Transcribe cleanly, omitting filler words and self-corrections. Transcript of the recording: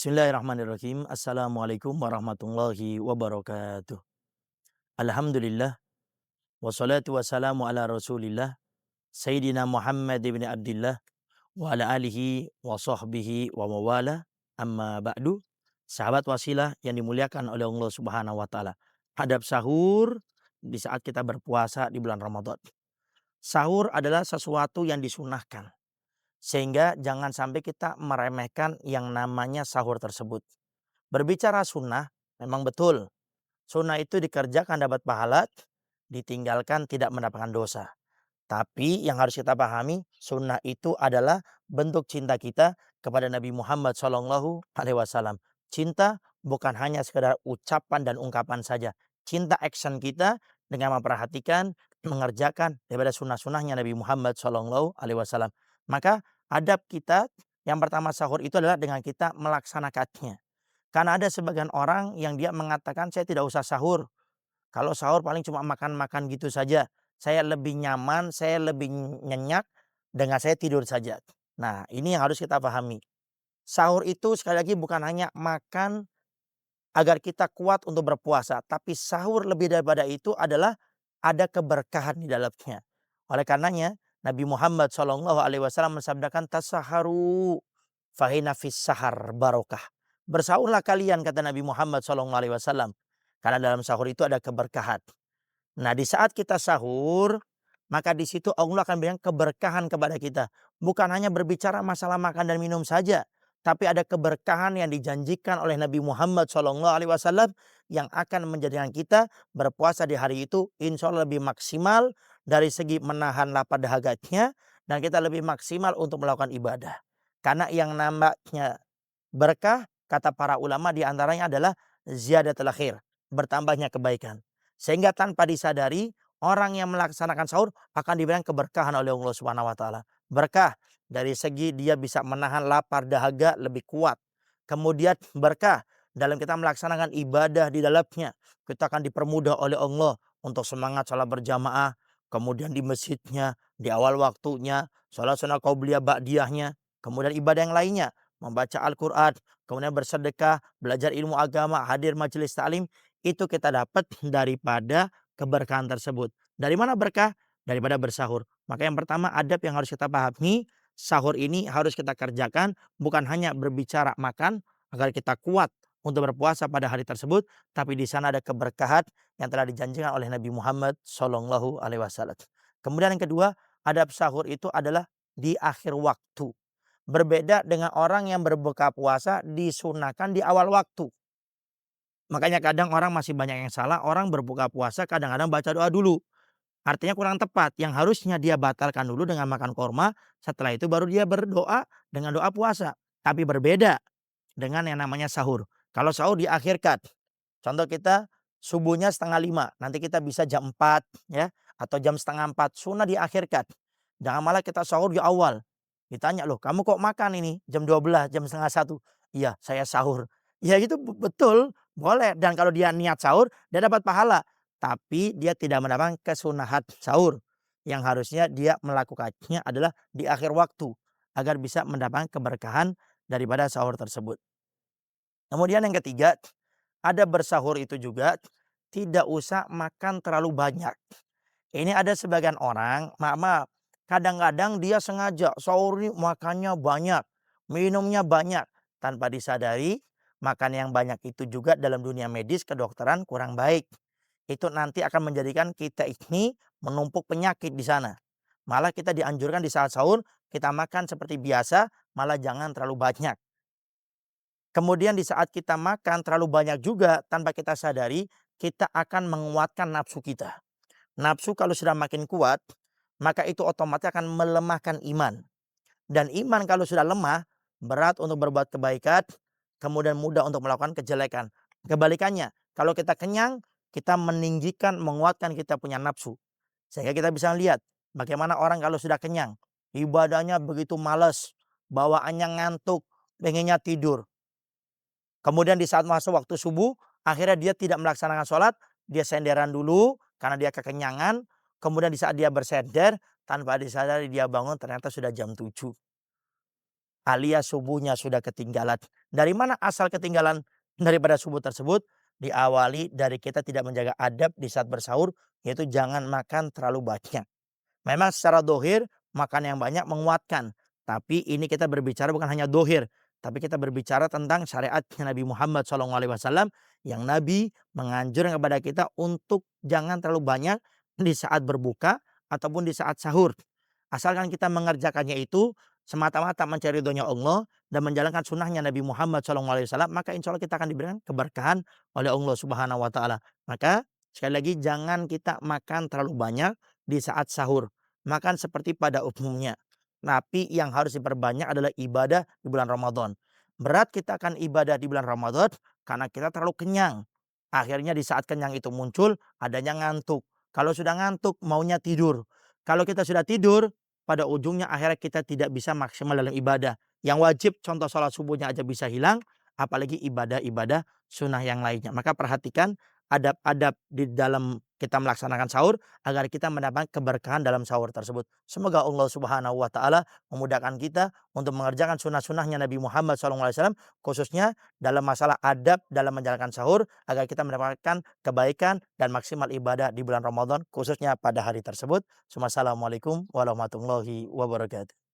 Bismillahirrahmanirrahim. Assalamualaikum warahmatullahi wabarakatuh. Alhamdulillah wassalatu wassalamu ala Rasulillah Sayyidina Muhammad ibn Abdillah wa ala alihi wa sahbihi wa mawala. Amma ba'du. Sahabat wasilah yang dimuliakan oleh Allah Subhanahu wa taala. Adab sahur di saat kita berpuasa di bulan Ramadan. Sahur adalah sesuatu yang disunahkan. Sehingga jangan sampai kita meremehkan yang namanya sahur tersebut. Berbicara sunnah, memang betul. Sunnah itu dikerjakan dapat pahala, ditinggalkan tidak mendapatkan dosa. Tapi yang harus kita pahami, sunnah itu adalah bentuk cinta kita kepada Nabi Muhammad SAW. Cinta bukan hanya sekedar ucapan dan ungkapan saja. Cinta action kita dengan memperhatikan, mengerjakan daripada sunnah-sunnahnya Nabi Muhammad SAW. Maka adab kita yang pertama sahur itu adalah dengan kita melaksanakannya. Karena ada sebagian orang yang dia mengatakan saya tidak usah sahur. Kalau sahur paling cuma makan-makan gitu saja. Saya lebih nyaman, saya lebih nyenyak dengan saya tidur saja. Nah, ini yang harus kita pahami. Sahur itu sekali lagi bukan hanya makan agar kita kuat untuk berpuasa, tapi sahur lebih daripada itu adalah ada keberkahan di dalamnya. Oleh karenanya Nabi Muhammad SAW mensabdakan tasaharu fahina fis sahar barokah. Bersahurlah kalian kata Nabi Muhammad SAW. Karena dalam sahur itu ada keberkahan. Nah, di saat kita sahur, maka di situ Allah akan berikan keberkahan kepada kita. Bukan hanya berbicara masalah makan dan minum saja, tapi ada keberkahan yang dijanjikan oleh Nabi Muhammad SAW yang akan menjadikan kita berpuasa di hari itu insya Allah lebih maksimal dari segi menahan lapar dahaganya dan kita lebih maksimal untuk melakukan ibadah. Karena yang namanya berkah kata para ulama di antaranya adalah ziyadatul khair, bertambahnya kebaikan. Sehingga tanpa disadari orang yang melaksanakan sahur akan diberikan keberkahan oleh Allah Subhanahu wa taala. Berkah dari segi dia bisa menahan lapar dahaga lebih kuat. Kemudian berkah dalam kita melaksanakan ibadah di dalamnya. Kita akan dipermudah oleh Allah untuk semangat sholat berjamaah. Kemudian di masjidnya, di awal waktunya, sholat sunnah qabliyah ba'diyahnya. Kemudian ibadah yang lainnya, membaca Al-Quran, kemudian bersedekah, belajar ilmu agama, hadir majelis taklim. Itu kita dapat daripada keberkahan tersebut. Dari mana berkah? Daripada bersahur. Maka yang pertama adab yang harus kita pahami, sahur ini harus kita kerjakan bukan hanya berbicara makan agar kita kuat untuk berpuasa pada hari tersebut, tapi di sana ada keberkahan yang telah dijanjikan oleh Nabi Muhammad SAW. Kemudian yang kedua, adab sahur itu adalah di akhir waktu. Berbeda dengan orang yang berbuka puasa disunahkan di awal waktu. Makanya kadang orang masih banyak yang salah, orang berbuka puasa kadang-kadang baca doa dulu. Artinya kurang tepat, yang harusnya dia batalkan dulu dengan makan korma, setelah itu baru dia berdoa dengan doa puasa. Tapi berbeda dengan yang namanya sahur. Kalau sahur diakhirkan, contoh kita subuhnya setengah lima, nanti kita bisa jam 4 ya, atau jam setengah 4, sunnah diakhirkan. Jangan malah kita sahur di awal. Ditanya, loh kamu kok makan ini jam 12, jam setengah satu? Iya saya sahur. Ya itu betul, boleh. Dan kalau dia niat sahur, dia dapat pahala. Tapi dia tidak mendapatkan kesunahan sahur. Yang harusnya dia melakukannya adalah di akhir waktu. Agar bisa mendapatkan keberkahan daripada sahur tersebut. Kemudian yang ketiga, ada bersahur itu juga tidak usah makan terlalu banyak. Ini ada sebagian orang, maaf, kadang-kadang dia sengaja sahur ini makannya banyak, minumnya banyak. Tanpa disadari, makan yang banyak itu juga dalam dunia medis kedokteran kurang baik. Itu nanti akan menjadikan kita ini menumpuk penyakit di sana. Malah kita dianjurkan di saat sahur, kita makan seperti biasa, malah jangan terlalu banyak. Kemudian di saat kita makan terlalu banyak juga tanpa kita sadari, kita akan menguatkan nafsu kita. Nafsu kalau sudah makin kuat, maka itu otomatis akan melemahkan iman. Dan iman kalau sudah lemah, berat untuk berbuat kebaikan, kemudian mudah untuk melakukan kejelekan. Kebalikannya, kalau kita kenyang, kita meninggikan, menguatkan kita punya nafsu. Sehingga kita bisa lihat bagaimana orang kalau sudah kenyang, ibadahnya begitu malas, bawaannya ngantuk, pengennya tidur. Kemudian di saat masuk waktu subuh, akhirnya dia tidak melaksanakan sholat, dia senderan dulu karena dia kekenyangan. Kemudian di saat dia bersender, tanpa disadari dia bangun ternyata sudah jam 7. alias subuhnya sudah ketinggalan. Dari mana asal ketinggalan daripada subuh tersebut? Diawali dari kita tidak menjaga adab di saat bersahur, yaitu jangan makan terlalu banyak. Memang secara dohir makan yang banyak menguatkan. Tapi ini kita berbicara bukan hanya dohir, tapi kita berbicara tentang syariatnya Nabi Muhammad SAW yang Nabi menganjurkan kepada kita untuk jangan terlalu banyak di saat berbuka ataupun di saat sahur. Asalkan kita mengerjakannya itu semata-mata mencari ridhonya Allah dan menjalankan sunnahnya Nabi Muhammad SAW, maka insya Allah kita akan diberikan keberkahan oleh Allah Subhanahu Wa Taala. Maka sekali lagi jangan kita makan terlalu banyak di saat sahur. Makan seperti pada umumnya. Tapi yang harus diperbanyak adalah ibadah di bulan Ramadan. Berat kita akan ibadah di bulan Ramadan karena kita terlalu kenyang. Akhirnya di saat kenyang itu muncul adanya ngantuk. Kalau sudah ngantuk maunya tidur. Kalau kita sudah tidur, pada ujungnya akhirnya kita tidak bisa maksimal dalam ibadah. Yang wajib contoh sholat subuhnya aja bisa hilang, apalagi ibadah-ibadah sunnah yang lainnya. Maka perhatikan adab-adab di dalam kita melaksanakan sahur agar kita mendapat keberkahan dalam sahur tersebut. Semoga Allah Subhanahu wa taala memudahkan kita untuk mengerjakan sunnah-sunnahnya Nabi Muhammad SAW khususnya dalam masalah adab dalam menjalankan sahur agar kita mendapatkan kebaikan dan maksimal ibadah di bulan Ramadan khususnya pada hari tersebut. Assalamualaikum warahmatullahi wabarakatuh.